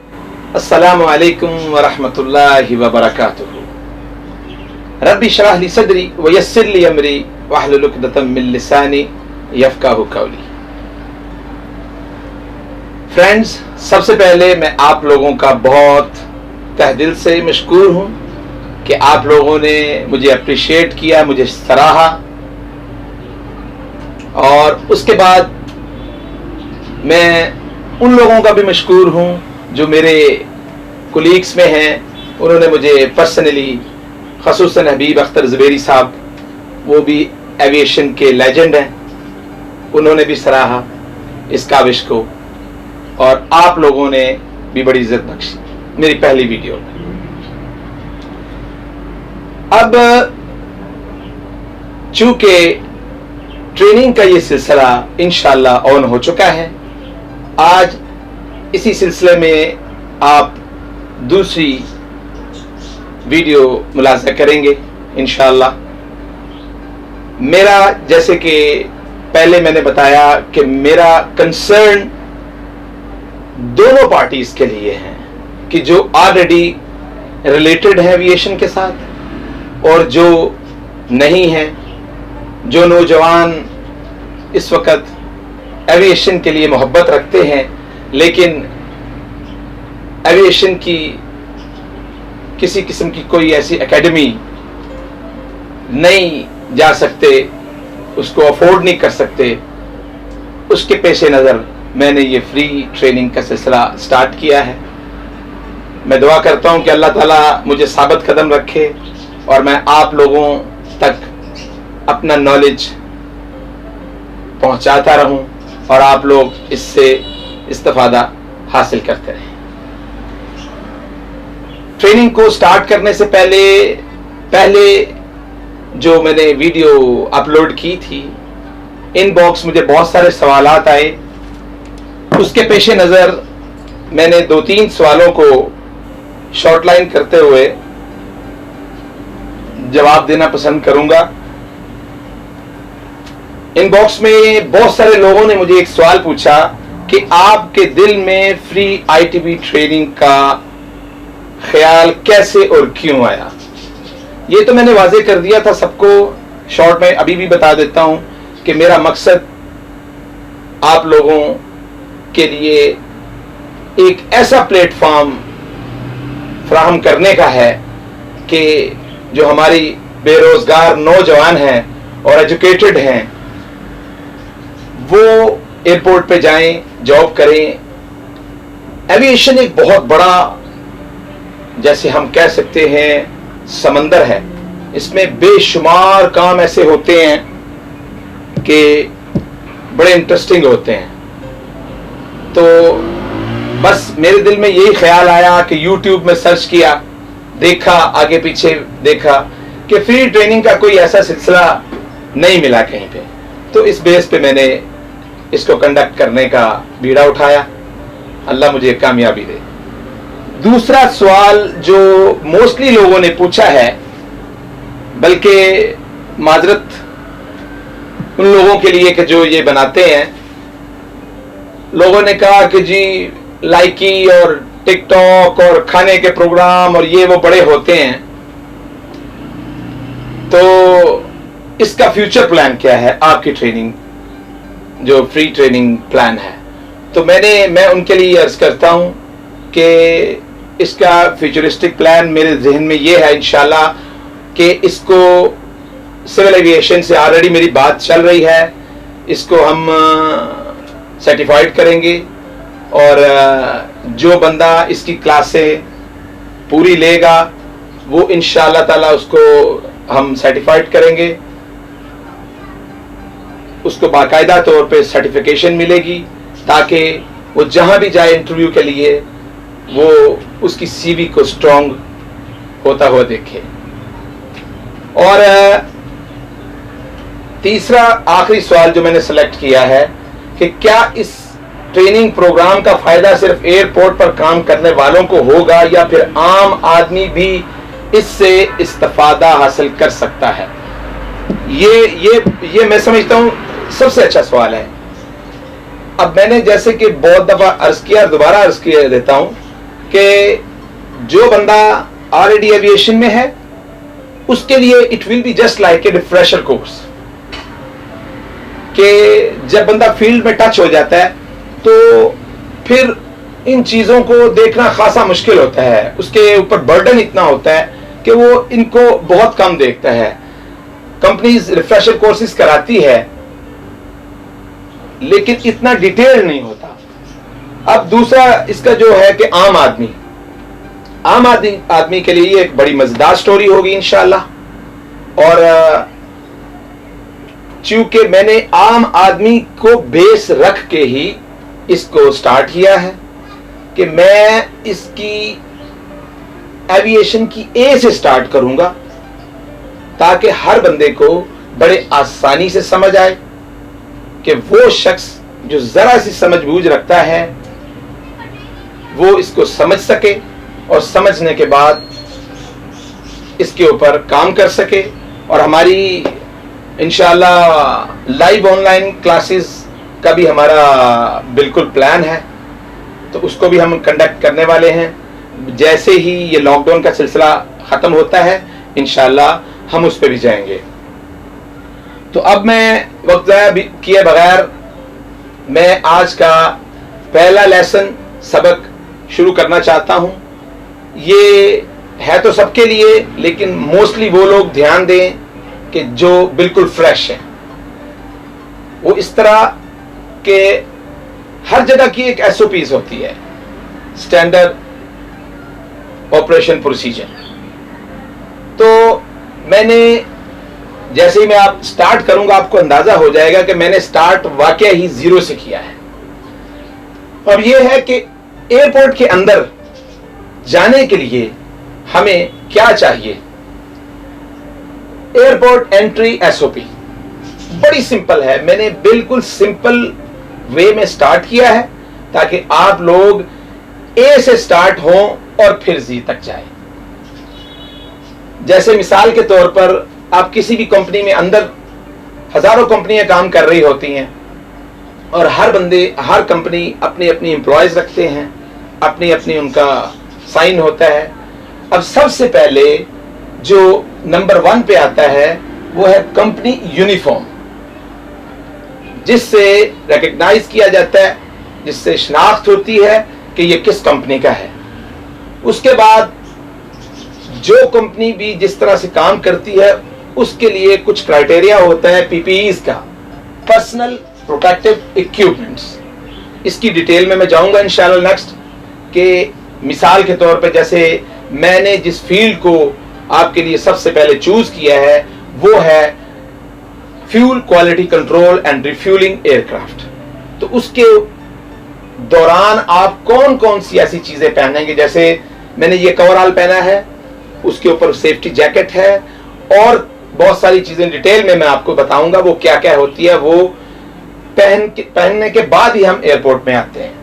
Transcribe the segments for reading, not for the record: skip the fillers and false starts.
السلام علیکم ورحمۃ اللہ وبرکاتہ۔ ربی اشرح لی صدری ویسر لی امری واحلل عقدۃ من لسانی یفقہوا قولی۔ فرینڈز، سب سے پہلے میں آپ لوگوں کا بہت تہ دل سے مشکور ہوں کہ آپ لوگوں نے مجھے اپریشیٹ کیا، مجھے سراہا، اور اس کے بعد میں ان لوگوں کا بھی مشکور ہوں جو میرے کولیگز میں ہیں۔ انہوں نے مجھے پرسنلی، خصوصاً حبیب اختر زبیری صاحب، وہ بھی ایویشن کے لیجنڈ ہیں، انہوں نے بھی سراہا اس کاوش کو، اور آپ لوگوں نے بھی بڑی عزت بخشی میری پہلی ویڈیو میں۔ اب چونکہ ٹریننگ کا یہ سلسلہ انشاءاللہ آن ہو چکا ہے، آج اسی سلسلے میں آپ دوسری ویڈیو ملاحظہ کریں گے انشاءاللہ۔ میرا، جیسے کہ پہلے میں نے بتایا کہ میرا کنسرن دونوں پارٹیز کے لیے ہے کہ جو آلریڈی ریلیٹڈ ہے ایویشن کے ساتھ اور جو نہیں ہے، جو نوجوان اس وقت ایویشن کے لیے محبت رکھتے ہیں لیکن ایویشن کی کسی قسم کی کوئی ایسی اکیڈمی نہیں جا سکتے، اس کو افورڈ نہیں کر سکتے، اس کے پیش نظر میں نے یہ فری ٹریننگ کا سلسلہ سٹارٹ کیا ہے۔ میں دعا کرتا ہوں کہ اللہ تعالیٰ مجھے ثابت قدم رکھے اور میں آپ لوگوں تک اپنا نالج پہنچاتا رہوں اور آپ لوگ اس سے استفادہ حاصل کرتے رہیں۔ ٹریننگ کو سٹارٹ کرنے سے پہلے جو میں نے ویڈیو اپلوڈ کی تھی، ان باکس مجھے بہت سارے سوالات آئے، اس کے پیش نظر میں نے 2-3 سوالوں کو شارٹ لائن کرتے ہوئے جواب دینا پسند کروں گا۔ ان باکس میں بہت سارے لوگوں نے مجھے ایک سوال پوچھا کہ آپ کے دل میں free I T B training کا خیال کیسے اور کیوں آیا؟ یہ تو میں نے واضح کر دیا تھا سب کو، شارٹ میں ابھی بھی بتا دیتا ہوں کہ میرا مقصد آپ لوگوں کے لیے ایک ایسا پلیٹ فارم فراہم کرنے کا ہے کہ جو ہماری بے روزگار نوجوان ہیں اور ایجوکیٹڈ ہیں وہ ایئرپورٹ پہ جائیں، جاب کریں۔ ایویشن ایک بہت بڑا، جیسے ہم کہہ سکتے ہیں، سمندر ہے، اس میں بے شمار کام ایسے ہوتے ہیں کہ بڑے انٹرسٹنگ ہوتے ہیں۔ تو بس میرے دل میں یہی خیال آیا کہ یوٹیوب میں سرچ کیا، دیکھا، آگے پیچھے دیکھا کہ فری ٹریننگ کا کوئی ایسا سلسلہ نہیں ملا کہیں پہ، تو اس بیس پہ میں نے اس کو کنڈکٹ کرنے کا بیڑا اٹھایا۔ اللہ مجھے کامیابی دے۔ دوسرا سوال جو موسٹلی لوگوں نے پوچھا ہے، بلکہ معذرت ان لوگوں کے لیے کہ جو یہ بناتے ہیں، لوگوں نے کہا کہ جی لائکی اور ٹک ٹاک اور کھانے کے پروگرام اور یہ وہ بڑے ہوتے ہیں، تو اس کا فیوچر پلان کیا ہے آپ کی ٹریننگ، جو فری ٹریننگ پلان ہے؟ تو میں ان کے لیے عرض کرتا ہوں کہ اس کا فیوچرسٹک پلان میرے ذہن میں یہ ہے انشاءاللہ کہ اس کو سول ایویشن سے آلریڈی میری بات چل رہی ہے، اس کو ہم سرٹیفائڈ کریں گے، اور جو بندہ اس کی کلاسیں پوری لے گا وہ انشاءاللہ تعالیٰ اس کو ہم سرٹیفائڈ کریں گے، اس کو باقاعدہ طور پہ سرٹیفیکیشن ملے گی تاکہ وہ جہاں بھی جائے انٹرویو کے لیے وہ اس کی سی وی کو سٹرونگ ہوتا ہوا دیکھے۔ اور تیسرا آخری سوال جو میں نے سلیکٹ کیا ہے کہ کیا اس ٹریننگ پروگرام کا فائدہ صرف ایئرپورٹ پر کام کرنے والوں کو ہوگا یا پھر عام آدمی بھی اس سے استفادہ حاصل کر سکتا ہے؟ یہ میں سمجھتا ہوں سب سے اچھا سوال ہے۔ اب میں نے جیسے کہ بہت دفعہ عرض کیا، دوبارہ عرض کیا دیتا ہوں کہ جو بندہ آلریڈی ایویشن میں ہے اس کے لیے it will be just like a refresher course, کہ جب بندہ فیلڈ میں ٹچ ہو جاتا ہے تو پھر ان چیزوں کو دیکھنا خاصا مشکل ہوتا ہے، اس کے اوپر برڈن اتنا ہوتا ہے کہ وہ ان کو بہت کم دیکھتا ہے. کمپنیز ریفریشر کورسز کراتی ہے لیکن اتنا ڈیٹیل نہیں ہوتا. اب دوسرا اس کا جو ہے کہ عام آدمی کے لیے یہ ایک بڑی مزیدار سٹوری ہوگی انشاءاللہ. اور چونکہ میں نے عام آدمی کو بیس رکھ کے ہی اس کو سٹارٹ کیا ہے کہ میں اس کی ایویشن کی اے سے سٹارٹ کروں گا تاکہ ہر بندے کو بڑے آسانی سے سمجھ آئے، کہ وہ شخص جو ذرا سی سمجھ بوجھ رکھتا ہے وہ اس کو سمجھ سکے اور سمجھنے کے بعد اس کے اوپر کام کر سکے. اور ہماری انشاءاللہ لائیو آن لائن کلاسز کا بھی ہمارا بالکل پلان ہے، تو اس کو بھی ہم کنڈکٹ کرنے والے ہیں. جیسے ہی یہ لاک ڈاؤن کا سلسلہ ختم ہوتا ہے انشاءاللہ ہم اس پہ بھی جائیں گے. تو اب میں وقت ضائع کیے بغیر میں آج کا پہلا لیسن سبق شروع کرنا چاہتا ہوں. یہ ہے تو سب کے لیے لیکن موسٹلی وہ لوگ دھیان دیں کہ جو بالکل فریش ہیں. وہ اس طرح کہ ہر جگہ کی ایک ایس او پیز ہوتی ہے، اسٹینڈرڈ آپریشن پروسیجر. تو میں نے جیسے ہی میں آپ سٹارٹ کروں گا آپ کو اندازہ ہو جائے گا کہ میں نے سٹارٹ واقعہ ہی زیرو سے کیا ہے. اب یہ ہے کہ ایئرپورٹ کے اندر جانے کے لیے ہمیں کیا چاہیے. ایئرپورٹ انٹری ایس او پی بڑی سمپل ہے، میں نے بالکل سمپل وے میں سٹارٹ کیا ہے تاکہ آپ لوگ اے سے سٹارٹ ہوں اور پھر زی تک جائیں. جیسے مثال کے طور پر آپ کسی بھی کمپنی میں اندر ہزاروں کمپنیاں کام کر رہی ہوتی ہیں اور ہر کمپنی اپنی اپنی امپلائیز رکھتے ہیں، اپنی ان کا سائن ہوتا ہے. اب سب سے پہلے جو نمبر 1 پہ آتا ہے وہ ہے کمپنی یونیفارم، جس سے ریکگنائز کیا جاتا ہے، جس سے شناخت ہوتی ہے کہ یہ کس کمپنی کا ہے. اس کے بعد جو کمپنی بھی جس طرح سے کام کرتی ہے اس کے لیے کچھ کرائٹیریا ہوتا ہے پی پی ایز کا، پرسنل پروٹیکٹیو اکوپمنٹس. اس کی ڈیٹیل میں جاؤں گا انشاءاللہ نیکسٹ. کہ مثال کے طور پہ جیسے میں نے جس فیلڈ کو آپ کے لیے سب سے پہلے چوز کیا ہے وہ ہے fuel quality control and refuelling aircraft. تو اس کے دوران آپ کون سی ایسی چیزیں پہنیں گے. جیسے میں نے یہ کور آل پہنا ہے، اس کے اوپر سیفٹی جیکٹ ہے اور بہت ساری چیزیں ڈیٹیل میں آپ کو بتاؤں گا وہ کیا کیا ہوتی ہے. وہ پہننے کے بعد ہی ہم ایئرپورٹ میں آتے ہیں.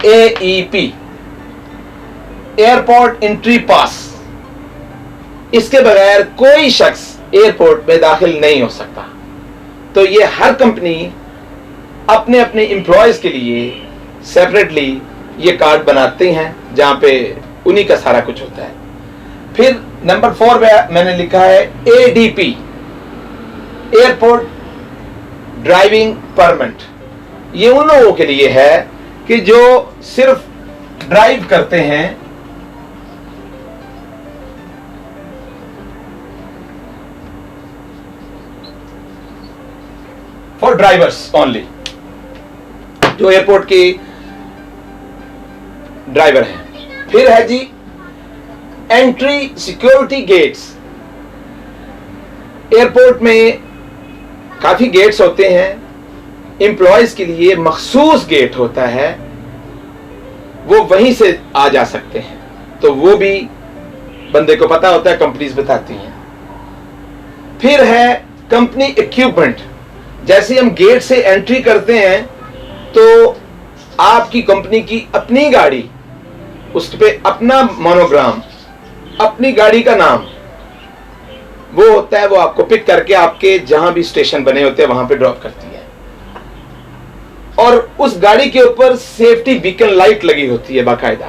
اے ای پی ایئرپورٹ انٹری پاس، اس کے بغیر کوئی شخص ایئرپورٹ میں داخل نہیں ہو سکتا. تو یہ ہر کمپنی اپنے امپلائیز کے لیے سیپریٹلی یہ کارڈ بناتے ہیں جہاں پہ انہی کا سارا کچھ ہوتا ہے. پھر نمبر 4 پہ میں نے لکھا ہے A D P airport driving permit. یہ ان لوگوں کے لیے ہے کہ جو صرف ڈرائیو کرتے ہیں، فار ڈرائیورس اونلی، جو ایئرپورٹ کے ڈرائیور ہیں. پھر ہے جی انٹری سیکورٹی گیٹس. ایئرپورٹ میں کافی گیٹس ہوتے ہیں، امپلائیز کے لیے مخصوص گیٹ ہوتا ہے، وہ وہیں سے آ جا سکتے ہیں. تو وہ بھی بندے کو پتا ہوتا ہے، کمپنیز بتاتی ہیں. پھر ہے کمپنی ایکوپمنٹ. جیسے ہم گیٹ سے انٹری کرتے ہیں تو آپ کی کمپنی کی اپنی گاڑی، اس پہ اپنا مونوگرام، اپنی گاڑی کا نام وہ ہوتا ہے، وہ آپ کو پک کر کے آپ کے جہاں بھی اسٹیشن بنے ہوتے ہیں وہاں پہ ڈراپ کرتی ہے. اور اس گاڑی کے اوپر سیفٹی بیکن لائٹ لگی ہوتی ہے باقاعدہ.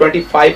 25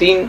3